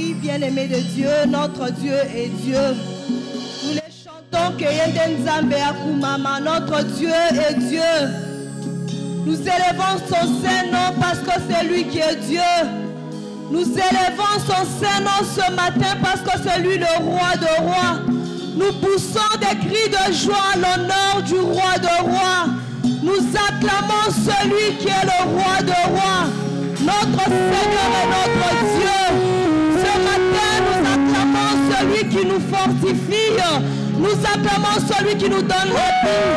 Bien-aimé de Dieu, notre Dieu est Dieu. Nous les chantons que Yenden Akumama, notre Dieu est Dieu. Nous élevons son Saint-Nom parce que c'est lui qui est Dieu. Nous élevons son Saint-Nom ce matin parce que c'est lui le roi de rois. Nous poussons des cris de joie à l'honneur du roi de rois. Nous acclamons celui qui est le roi de rois. Notre Seigneur et notre Dieu. Ce matin, nous acclamons celui qui nous fortifie. Nous acclamons celui qui nous donne la vie.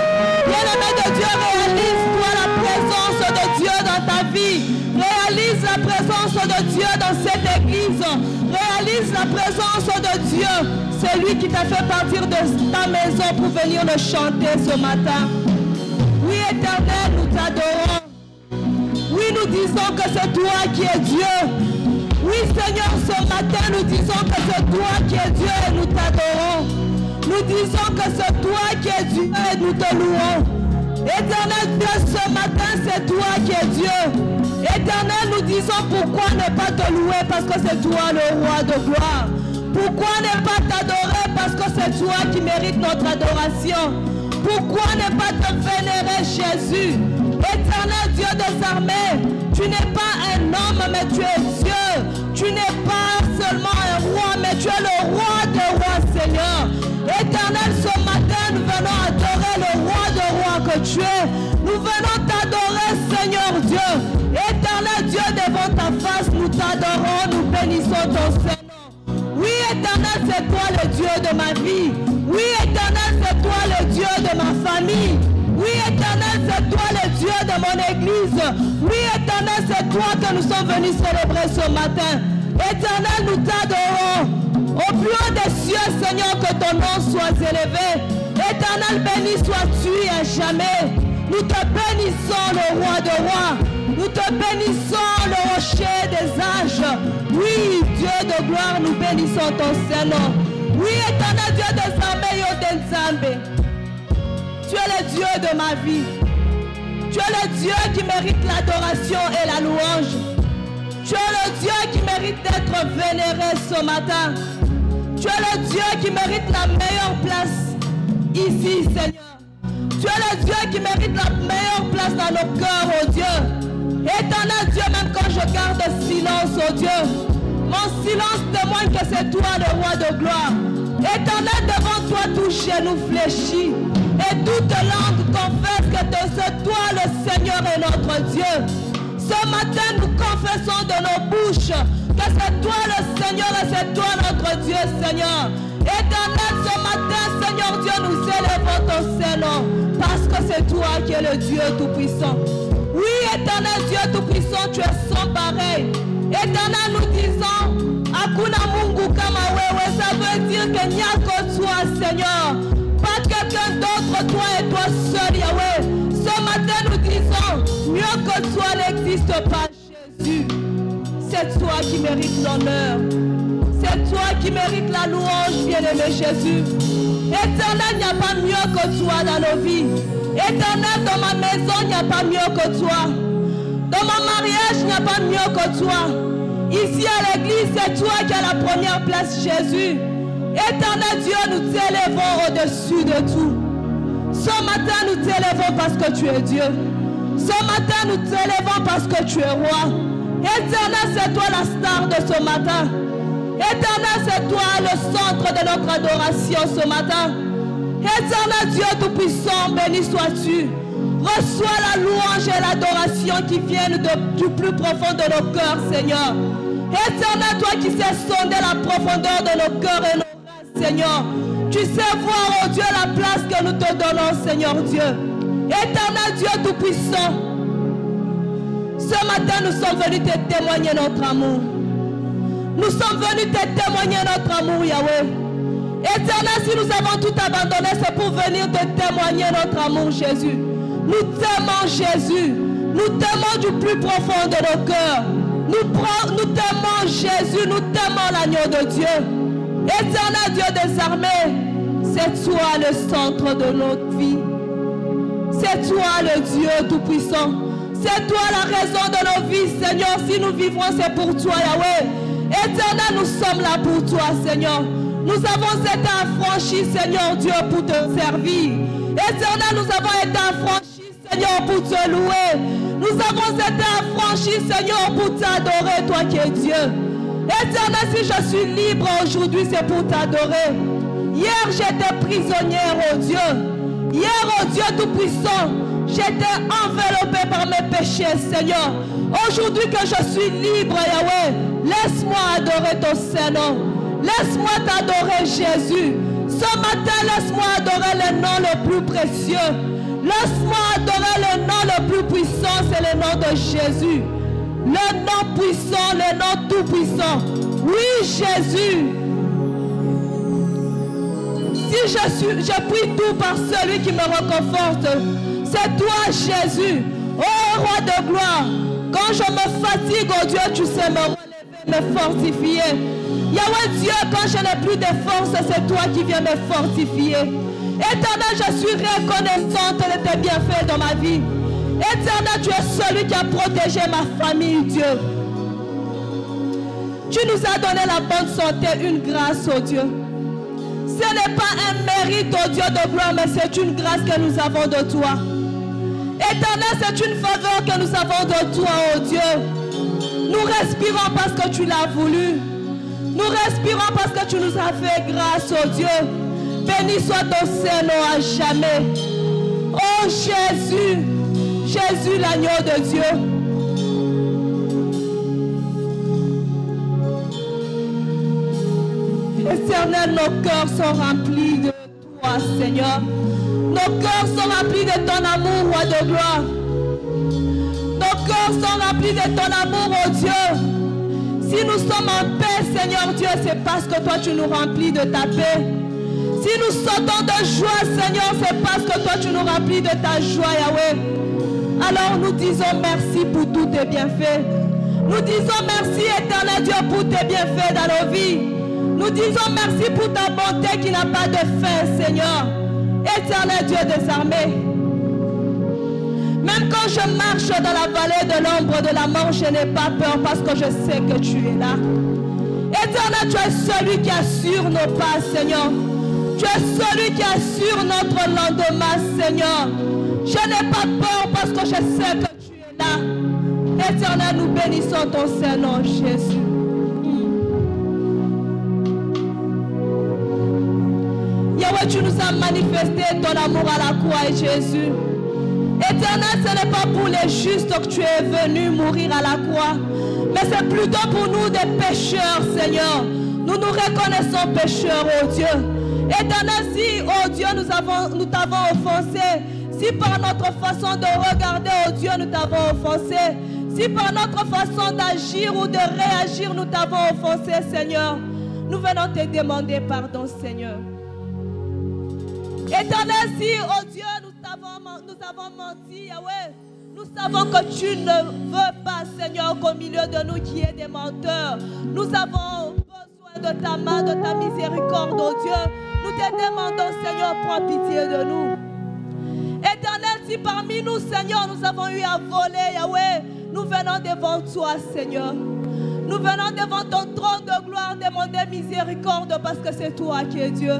Bien-aimé de Dieu, réalise-toi la présence de Dieu dans ta vie. Réalise la présence de Dieu dans cette église. Réalise la présence de Dieu. C'est lui qui t'a fait partir de ta maison pour venir le chanter ce matin. Oui, Éternel, nous t'adorons. Oui, nous disons que c'est toi qui es Dieu. Oui, Seigneur, ce matin, nous disons que c'est toi qui es Dieu et nous t'adorons. Nous disons que c'est toi qui es Dieu et nous te louons. Éternel Dieu, ce matin, c'est toi qui es Dieu. Éternel, nous disons pourquoi ne pas te louer parce que c'est toi le roi de gloire. Pourquoi ne pas t'adorer parce que c'est toi qui mérites notre adoration. Pourquoi ne pas te vénérer, Jésus? Éternel Dieu des armées, tu n'es pas un homme, mais tu es Dieu. Tu n'es pas seulement un roi, mais tu es le roi des rois, Seigneur. Éternel, ce matin, nous venons adorer le roi des rois que tu es. Nous venons t'adorer, Seigneur Dieu. Éternel Dieu, devant ta face, nous t'adorons, nous bénissons ton Seigneur. Oui, Éternel, c'est toi le Dieu de ma vie. Oui, Éternel, c'est toi le Dieu de ma famille. Oui, Éternel, c'est toi le Dieu de mon église. Oui, Éternel, c'est toi que nous sommes venus célébrer ce matin. Éternel, nous t'adorons. Au plus haut des cieux, Seigneur, que ton nom soit élevé. Éternel, béni sois-tu à jamais. Nous te bénissons, le roi de rois. Nous te bénissons, le rocher des âges. Oui, Dieu de gloire, nous bénissons ton Saint-Nom. Oui, Éternel Dieu des armées, Yoden Zambé. Tu es le Dieu de ma vie. Tu es le Dieu qui mérite l'adoration et la louange. Tu es le Dieu qui mérite d'être vénéré ce matin. Tu es le Dieu qui mérite la meilleure place ici, Seigneur. Tu es le Dieu qui mérite la meilleure place dans nos cœurs, oh Dieu. Éternel Dieu, même quand je garde silence, oh Dieu, mon silence témoigne que c'est toi le roi de gloire. Éternel, devant toi, tout chez nous fléchit. Et toute langue confesse que c'est toi le Seigneur et notre Dieu. Ce matin, nous confessons de nos bouches que c'est toi le Seigneur et c'est toi notre Dieu, Seigneur. Éternel, ce matin, Seigneur Dieu, nous élevons ton Saint-Nom parce que c'est toi qui es le Dieu Tout-Puissant. Oui, Éternel Dieu Tout-Puissant, tu es sans pareil. Éternel, nous disons, Akuna Mungu kama wewe, ça veut dire que n'y a que toi, Seigneur. Pas quelqu'un d'autre, toi et toi seul, Yahweh. Ce matin, nous disons, mieux que toi n'existe pas, Jésus. C'est toi qui mérites l'honneur. C'est toi qui mérites la louange, bien-aimé Jésus. Éternel, il n'y a pas mieux que toi dans nos vies. Éternel, dans ma maison, il n'y a pas mieux que toi. Dans mon mariage, il n'y a pas mieux que toi. Ici à l'église, c'est toi qui as la première place, Jésus. Éternel Dieu, nous t'élevons au-dessus de tout. Ce matin, nous t'élevons parce que tu es Dieu. Ce matin, nous t'élevons parce que tu es roi. Éternel, c'est toi la star de ce matin. Éternel, c'est toi le centre de notre adoration ce matin. Éternel Dieu Tout-Puissant, béni sois-tu. Reçois la louange et l'adoration qui viennent du plus profond de nos cœurs, Seigneur. Éternel, toi qui sais sonder la profondeur de nos cœurs et nos rêves, Seigneur. Tu sais voir, oh Dieu, la place que nous te donnons, Seigneur Dieu. Éternel Dieu Tout-Puissant, ce matin, nous sommes venus te témoigner notre amour. Nous sommes venus te témoigner notre amour, Yahweh. Éternel, si nous avons tout abandonné, c'est pour venir te témoigner notre amour, Jésus. Nous t'aimons, Jésus. Nous t'aimons du plus profond de nos cœurs. Nous t'aimons, Jésus. Nous t'aimons, l'agneau de Dieu. Éternel Dieu des armées, c'est toi le centre de notre vie. C'est toi le Dieu Tout-Puissant. C'est toi la raison de nos vies, Seigneur. Si nous vivons, c'est pour toi, Yahweh. Éternel, nous sommes là pour toi, Seigneur. Nous avons été affranchis, Seigneur Dieu, pour te servir. Éternel, nous avons été affranchis, Seigneur, pour te louer. Nous avons été affranchis, Seigneur, pour t'adorer, toi qui es Dieu. Éternel, si je suis libre aujourd'hui, c'est pour t'adorer. Hier, j'étais prisonnière, oh Dieu. Hier, oh Dieu Tout-Puissant, j'étais enveloppé par mes péchés, Seigneur. Aujourd'hui que je suis libre, Yahweh, laisse-moi adorer ton Saint-Nom. Laisse-moi t'adorer, Jésus. Ce matin, laisse-moi adorer le nom le plus précieux. Laisse-moi adorer le nom le plus puissant, c'est le nom de Jésus. Le nom puissant, le nom tout-puissant. Oui, Jésus. Si je prie tout par celui qui me réconforte, c'est toi, Jésus. Oh, roi de gloire. Quand je me fatigue, oh Dieu, tu sais me relever, me fortifier. Yahweh Dieu, quand je n'ai plus de force, c'est toi qui viens me fortifier. Éternel, je suis reconnaissante de tes bienfaits dans ma vie. Éternel, tu es celui qui a protégé ma famille, Dieu. Tu nous as donné la bonne santé, une grâce, oh Dieu. Ce n'est pas un mérite, oh Dieu de gloire, mais c'est une grâce que nous avons de toi. Éternel, c'est une faveur que nous avons de toi, oh Dieu. Nous respirons parce que tu l'as voulu. Nous respirons parce que tu nous as fait grâce, oh Dieu. Béni soit ton Saint-Nom à jamais. Oh Jésus, Jésus l'agneau de Dieu. Éternel, nos cœurs sont remplis de toi, Seigneur. Nos cœurs sont remplis de ton amour, roi de gloire. Nos cœurs sont remplis de ton amour, oh Dieu. Si nous sommes en paix, Seigneur Dieu, c'est parce que toi tu nous remplis de ta paix. Si nous sautons de joie, Seigneur, c'est parce que toi tu nous remplis de ta joie, Yahweh. Alors nous disons merci pour tous tes bienfaits. Nous disons merci, éternel Dieu, pour tes bienfaits dans nos vies. Nous disons merci pour ta bonté qui n'a pas de fin, Seigneur. Éternel Dieu des armées. Même quand je marche dans la vallée de l'ombre de la mort, je n'ai pas peur parce que je sais que tu es là. Éternel, tu es celui qui assure nos pas, Seigneur. Tu es celui qui assure notre lendemain, Seigneur. Je n'ai pas peur parce que je sais que tu es là. Éternel, nous bénissons ton Saint-Nom, Jésus. Yahweh, tu nous as manifesté ton amour à la croix, Jésus. Éternel, ce n'est pas pour les justes que tu es venu mourir à la croix, mais c'est plutôt pour nous des pécheurs, Seigneur. Nous nous reconnaissons pécheurs, oh Dieu. Éternel, si, oh Dieu, nous t'avons offensé, si par notre façon de regarder, oh Dieu, nous t'avons offensé, si par notre façon d'agir ou de réagir, nous t'avons offensé, Seigneur, nous venons te demander pardon, Seigneur. Éternel, si, oh Dieu, nous avons menti, Yahweh, nous savons que tu ne veux pas, Seigneur, qu'au milieu de nous qui est des menteurs. Nous avons besoin de ta main, de ta miséricorde, oh Dieu. Nous te demandons, Seigneur, prends pitié de nous. Éternel, si parmi nous, Seigneur, nous avons eu à voler, Yahweh, nous venons devant toi, Seigneur. Nous venons devant ton trône de gloire demander miséricorde parce que c'est toi qui es Dieu.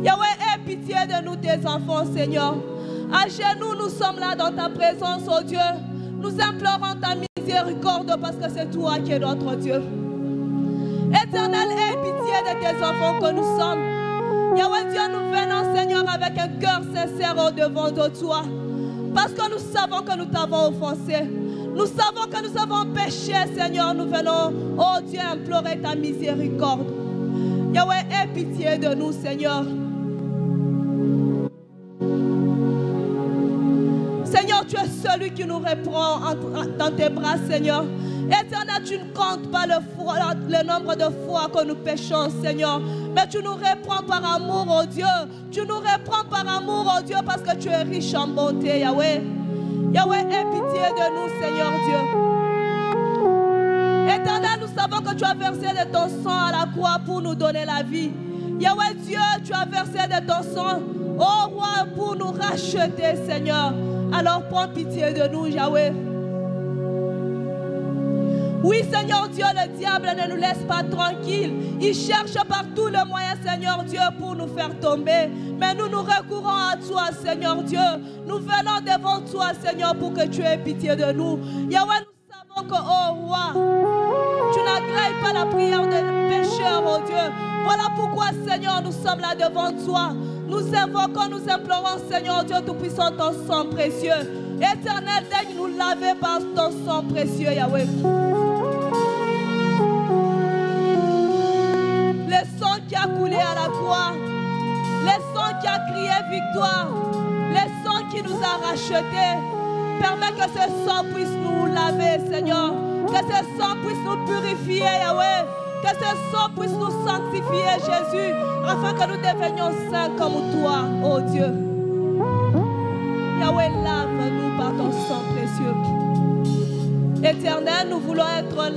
Yahweh, aie pitié de nous, tes enfants, Seigneur. À genoux, nous sommes là dans ta présence, oh Dieu. Nous implorons ta miséricorde parce que c'est toi qui es notre Dieu. Éternel, aie pitié de tes enfants que nous sommes. Yahweh Dieu, nous venons, Seigneur, avec un cœur sincère au devant de toi. Parce que nous savons que nous t'avons offensé. Nous savons que nous avons péché, Seigneur. Nous venons, oh Dieu, implorer ta miséricorde. Yahweh, aie pitié de nous, Seigneur. Seigneur, tu es celui qui nous reprend dans tes bras, Seigneur. Éternel, tu ne comptes pas le nombre de fois que nous péchons, Seigneur. Mais tu nous reprends par amour, oh Dieu. Tu nous reprends par amour, oh Dieu, parce que tu es riche en bonté, Yahweh. Yahweh, aie pitié de nous, Seigneur Dieu. Éternel, nous savons que tu as versé de ton sang à la croix pour nous donner la vie. Yahweh Dieu, tu as versé de ton sang, oh roi, pour nous racheter, Seigneur. Alors prends pitié de nous, Yahweh. Oui, Seigneur Dieu, le diable ne nous laisse pas tranquilles. Il cherche par tous les moyens, Seigneur Dieu, pour nous faire tomber. Mais nous nous recourons à toi, Seigneur Dieu. Nous venons devant toi, Seigneur, pour que tu aies pitié de nous. Yahweh, nous savons que, oh roi, tu n'agrées pas la prière des pécheurs, oh Dieu. Voilà pourquoi, Seigneur, nous sommes là devant toi. Nous invoquons, nous implorons, Seigneur Dieu Tout-Puissant, ton sang précieux. Éternel, daigne nous laver par ton sang précieux, Yahweh. Le sang qui a coulé à la croix, le sang qui a crié victoire, le sang qui nous a rachetés. Permets que ce sang puisse nous laver, Seigneur. Que ce sang puisse nous purifier, Yahweh. Que ce sang puisse nous sanctifier, Jésus, afin que nous devenions saints comme toi, oh Dieu. Yahweh, lave-nous par ton sang précieux. Éternel, nous voulons être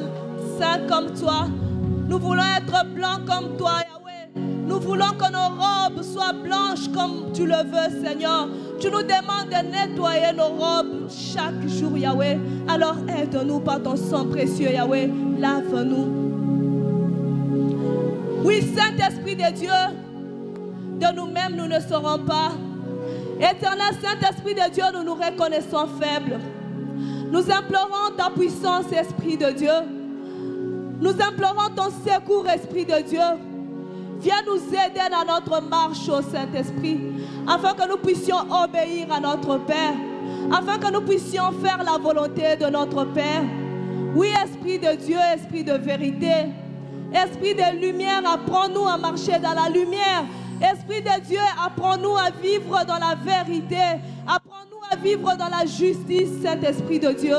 saints comme toi. Nous voulons être blancs comme toi, Yahweh. Nous voulons que nos robes soient blanches comme tu le veux, Seigneur. Tu nous demandes de nettoyer nos robes chaque jour, Yahweh. Alors aide-nous par ton sang précieux, Yahweh. Lave-nous. Oui, Saint-Esprit de Dieu, de nous-mêmes, nous ne serons pas. Éternel Saint-Esprit de Dieu, nous nous reconnaissons faibles. Nous implorons ta puissance, Esprit de Dieu. Nous implorons ton secours, Esprit de Dieu. Viens nous aider dans notre marche au Saint-Esprit, afin que nous puissions obéir à notre Père, afin que nous puissions faire la volonté de notre Père. Oui, Esprit de Dieu, Esprit de vérité, Esprit de lumière, apprends-nous à marcher dans la lumière. Esprit de Dieu, apprends-nous à vivre dans la vérité. Apprends-nous à vivre dans la justice, Saint-Esprit de Dieu.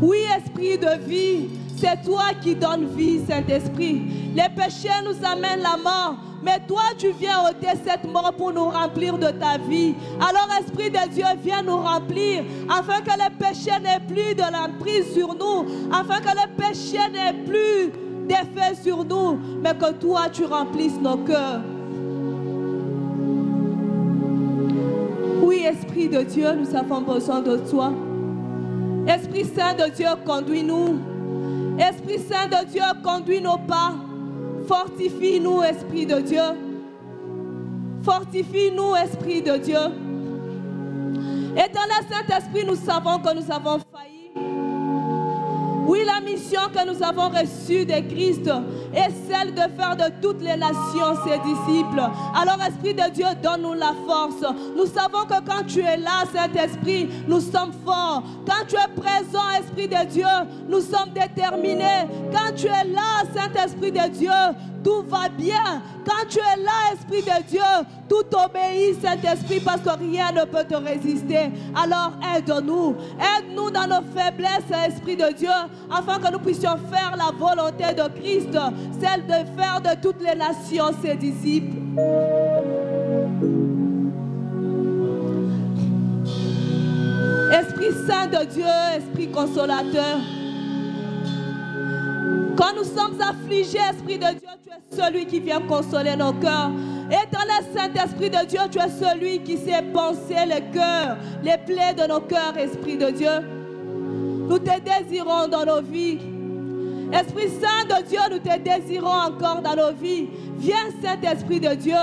Oui, Esprit de vie, c'est toi qui donnes vie, Saint-Esprit. Les péchés nous amènent la mort, mais toi, tu viens ôter cette mort pour nous remplir de ta vie. Alors, Esprit de Dieu, viens nous remplir, afin que les péchés n'aient plus de l'emprise sur nous, afin que les péchés n'aient plus d'effet sur nous, mais que toi, tu remplisses nos cœurs. Oui, Esprit de Dieu, nous avons besoin de toi. Esprit Saint de Dieu, conduis-nous. Esprit Saint de Dieu, conduis nos pas. Fortifie-nous, Esprit de Dieu. Fortifie-nous, Esprit de Dieu. Éternel Saint-Esprit, nous savons que nous avons failli. Oui, la mission que nous avons reçue de Christ est celle de faire de toutes les nations ses disciples. Alors, Esprit de Dieu, donne-nous la force. Nous savons que quand tu es là, Saint-Esprit, nous sommes forts. Quand tu es présent, Esprit de Dieu, nous sommes déterminés. Quand tu es là, Saint-Esprit de Dieu, tout va bien. Quand tu es là, Esprit de Dieu, tout obéit, Saint-Esprit, parce que rien ne peut te résister. Alors aide-nous. Aide-nous dans nos faiblesses, Esprit de Dieu, afin que nous puissions faire la volonté de Christ, celle de faire de toutes les nations ses disciples. Esprit Saint de Dieu, Esprit consolateur, quand nous sommes affligés, Esprit de Dieu, tu es celui qui vient consoler nos cœurs. Éternel Saint-Esprit de Dieu, tu es celui qui sait penser les cœurs, les plaies de nos cœurs, Esprit de Dieu. Nous te désirons dans nos vies. Esprit Saint de Dieu, nous te désirons encore dans nos vies. Viens, Saint-Esprit de Dieu,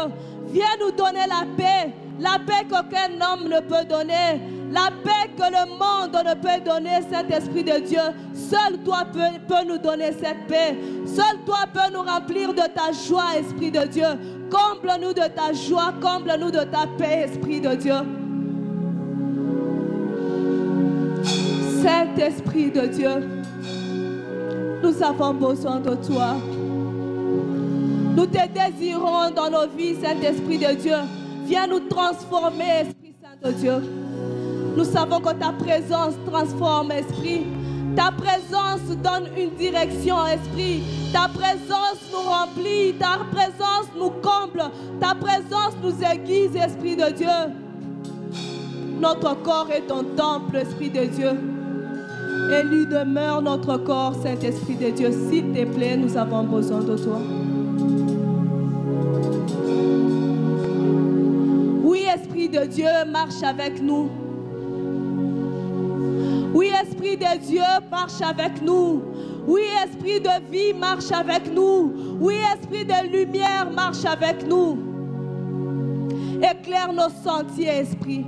viens nous donner la paix qu'aucun homme ne peut donner. La paix que le monde ne peut donner, Saint-Esprit de Dieu. Seul toi peux nous donner cette paix. Seul toi peux nous remplir de ta joie, Esprit de Dieu. Comble-nous de ta joie, comble-nous de ta paix, Esprit de Dieu. Saint-Esprit de Dieu, nous avons besoin de toi. Nous te désirons dans nos vies, Saint-Esprit de Dieu. Viens nous transformer, Esprit Saint de Dieu. Nous savons que ta présence transforme, Esprit. Ta présence donne une direction, Esprit. Ta présence nous remplit. Ta présence nous comble. Ta présence nous aiguise, Esprit de Dieu. Notre corps est ton temple, Esprit de Dieu. Et lui demeure notre corps, Saint-Esprit de Dieu. S'il te plaît, nous avons besoin de toi. Oui, Esprit de Dieu, marche avec nous. Oui, Esprit de Dieu, marche avec nous. Oui, Esprit de vie, marche avec nous. Oui, Esprit de lumière, marche avec nous. Éclaire nos sentiers, Esprit.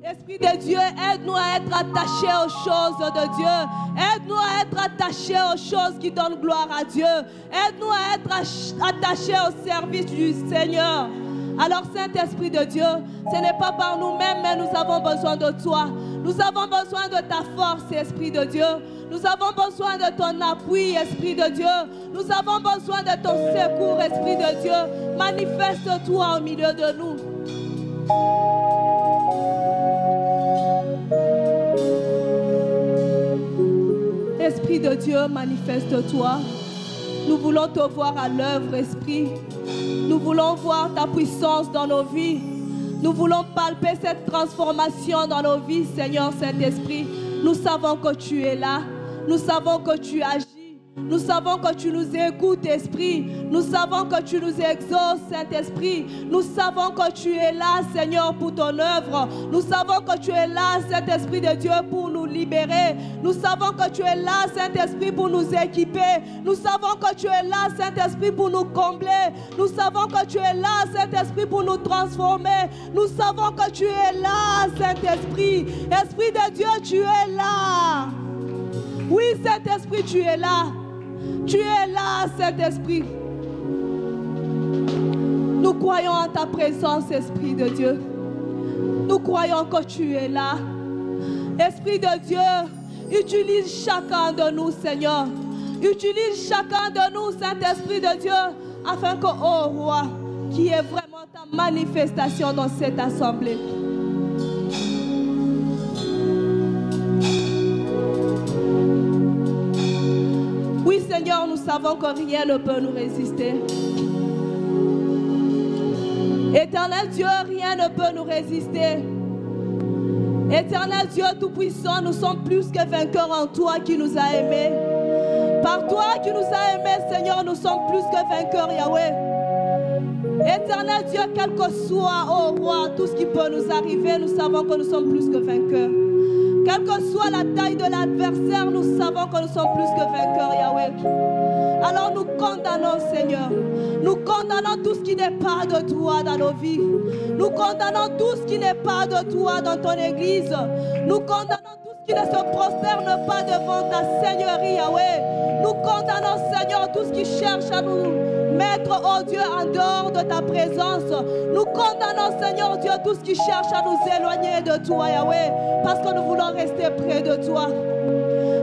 Esprit de Dieu, aide-nous à être attachés aux choses de Dieu. Aide-nous à être attachés aux choses qui donnent gloire à Dieu. Aide-nous à être attachés au service du Seigneur. Alors, Saint-Esprit de Dieu, ce n'est pas par nous-mêmes, mais nous avons besoin de toi. Nous avons besoin de ta force, Esprit de Dieu. Nous avons besoin de ton appui, Esprit de Dieu. Nous avons besoin de ton secours, Esprit de Dieu. Manifeste-toi au milieu de nous. Esprit de Dieu, manifeste-toi. Nous voulons te voir à l'œuvre, Esprit. Nous voulons voir ta puissance dans nos vies. Nous voulons palper cette transformation dans nos vies, Seigneur Saint-Esprit. Nous savons que tu es là. Nous savons que tu agis. Nous savons que tu nous écoutes, Esprit. Nous savons que tu nous exauces, Saint-Esprit. Nous savons que tu es là, Seigneur, pour ton œuvre. Nous savons que tu es là, Saint-Esprit de Dieu, pour nous libérer. Nous savons que tu es là, Saint-Esprit, pour nous équiper. Nous savons que tu es là, Saint-Esprit, pour nous combler. Nous savons que tu es là, Saint-Esprit, pour nous transformer. Nous savons que tu es là, Saint-Esprit. Esprit de Dieu, tu es là. Oui, Saint-Esprit, tu es là. Tu es là, Saint-Esprit. Nous croyons en ta présence, Esprit de Dieu. Nous croyons que tu es là. Esprit de Dieu, utilise chacun de nous, Seigneur. Utilise chacun de nous, Saint-Esprit de Dieu, afin que, ô Roi, qu'il y ait vraiment ta manifestation dans cette assemblée. Oui, Seigneur, nous savons que rien ne peut nous résister. Éternel Dieu, rien ne peut nous résister. Éternel Dieu Tout-Puissant, nous sommes plus que vainqueurs en toi qui nous a aimés. Par toi qui nous a aimés, Seigneur, nous sommes plus que vainqueurs, Yahweh. Éternel Dieu, quel que soit, ô Roi, tout ce qui peut nous arriver, nous savons que nous sommes plus que vainqueurs. Quelle que soit la taille de l'adversaire, nous savons que nous sommes plus que vainqueurs, Yahweh. Alors nous condamnons, Seigneur. Nous condamnons tout ce qui n'est pas de toi dans nos vies. Nous condamnons tout ce qui n'est pas de toi dans ton église. Nous condamnons tout ce qui ne se prosterne pas devant ta Seigneurie, Yahweh. Nous condamnons, Seigneur, tout ce qui cherche à nous mettre, oh Dieu, en dehors de ta présence. Nous condamnons, Seigneur Dieu, tout ce qui cherche à nous éloigner de toi, Yahweh, parce que nous voulons rester près de toi.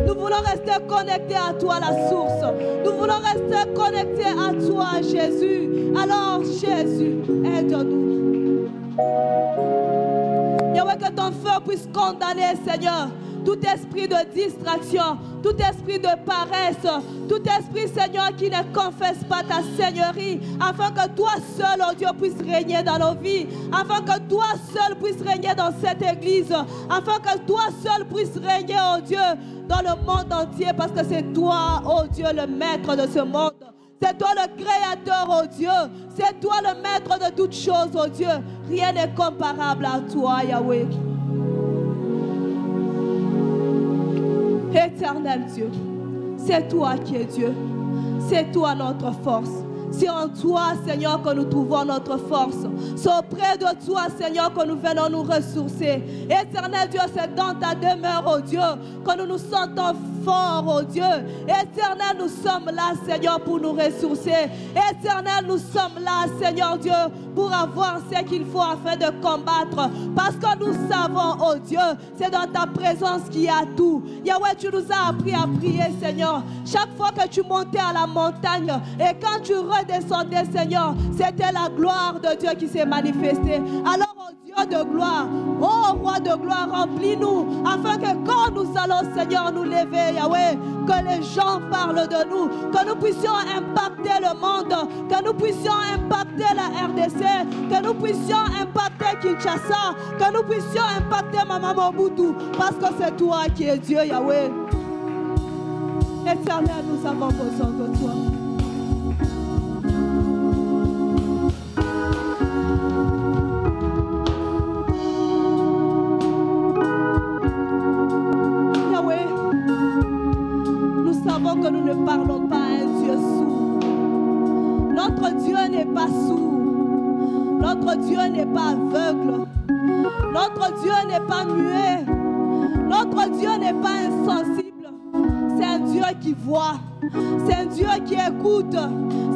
Nous voulons rester connectés à toi, la source. Nous voulons rester connectés à toi, Jésus. Alors, Jésus, aide-nous. Yahweh, que ton feu puisse condamner, Seigneur, tout esprit de distraction, tout esprit de paresse, tout esprit, Seigneur, qui ne confesse pas ta Seigneurie, afin que toi seul, oh Dieu, puisse régner dans nos vies, afin que toi seul puisse régner dans cette église, afin que toi seul puisse régner, oh Dieu, dans le monde entier, parce que c'est toi, oh Dieu, le maître de ce monde. C'est toi le créateur, oh Dieu. C'est toi le maître de toutes choses, oh Dieu. Rien n'est comparable à toi, Yahweh. Éternel Dieu, c'est toi qui es Dieu. C'est toi notre force. C'est en toi, Seigneur, que nous trouvons notre force. C'est auprès de toi, Seigneur, que nous venons nous ressourcer. Éternel Dieu, c'est dans ta demeure, oh Dieu, que nous nous sentons forts, oh Dieu. Éternel, nous sommes là, Seigneur, pour nous ressourcer. Éternel, nous sommes là, Seigneur Dieu, pour avoir ce qu'il faut afin de combattre. Parce que nous savons, oh Dieu, c'est dans ta présence qu'il y a tout. Yahweh, tu nous as appris à prier, Seigneur. Chaque fois que tu montais à la montagne et quand tu redescendais, Seigneur, c'était la gloire de Dieu qui s'est manifestée. Alors, oh Dieu de gloire, oh Roi de gloire, remplis-nous afin que quand nous allons, Seigneur, nous lever, Yahweh, que les gens parlent de nous, que nous puissions impacter le monde, que nous puissions impacter la RDC, que nous puissions impacter Kinshasa, que nous puissions impacter Maman Mobutu, parce que c'est toi qui es Dieu, Yahweh. Éternel, nous avons besoin de toi. pas sourd. Notre Dieu n'est pas aveugle. Notre Dieu n'est pas muet. Notre Dieu n'est pas insensible. C'est un Dieu qui voit. C'est un Dieu qui écoute.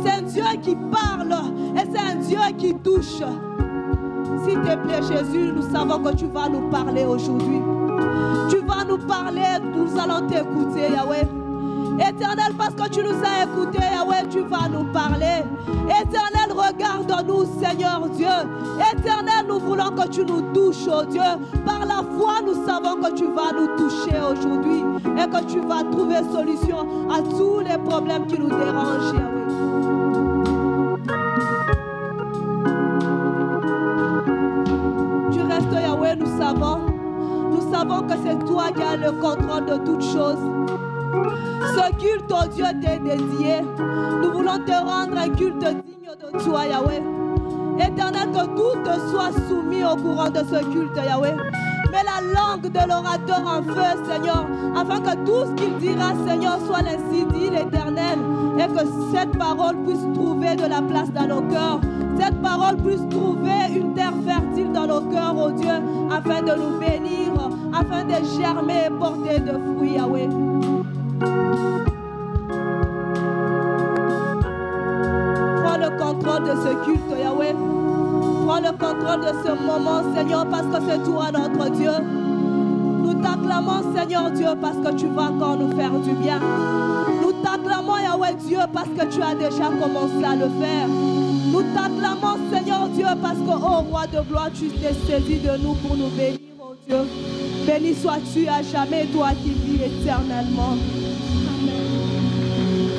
C'est un Dieu qui parle. Et c'est un Dieu qui touche. S'il te plaît, Jésus, nous savons que tu vas nous parler aujourd'hui. Tu vas nous parler, nous allons t'écouter, Yahweh. Éternel, parce que tu nous as écoutés, Yahweh, tu vas nous parler. Éternel, regarde-nous, Seigneur Dieu. Éternel, nous voulons que tu nous touches, oh Dieu. Par la foi, nous savons que tu vas nous toucher aujourd'hui et que tu vas trouver solution à tous les problèmes qui nous dérangent, Yahweh. Tu restes, Yahweh, nous savons. Nous savons que c'est toi qui as le contrôle de toutes choses. Ce culte, oh Dieu, t'est dédié. Nous voulons te rendre un culte digne de toi, Yahweh. Éternel, que tout te soit soumis au courant de ce culte, Yahweh. Mets la langue de l'orateur en feu, Seigneur, afin que tout ce qu'il dira, Seigneur, soit ainsi dit l'Éternel, et que cette parole puisse trouver de la place dans nos cœurs. Cette parole puisse trouver une terre fertile dans nos cœurs, oh Dieu, afin de nous bénir, afin de germer et porter de fruits, Yahweh. Prends le contrôle de ce culte, Yahweh. Prends le contrôle de ce moment, Seigneur, parce que c'est toi notre Dieu. Nous t'acclamons, Seigneur Dieu, parce que tu vas encore nous faire du bien. Nous t'acclamons, Yahweh Dieu, parce que tu as déjà commencé à le faire. Nous t'acclamons, Seigneur Dieu, parce que, ô Roi de gloire, tu t'es saisi de nous pour nous bénir, ô Dieu. Béni sois-tu à jamais, toi qui vis éternellement. Amen.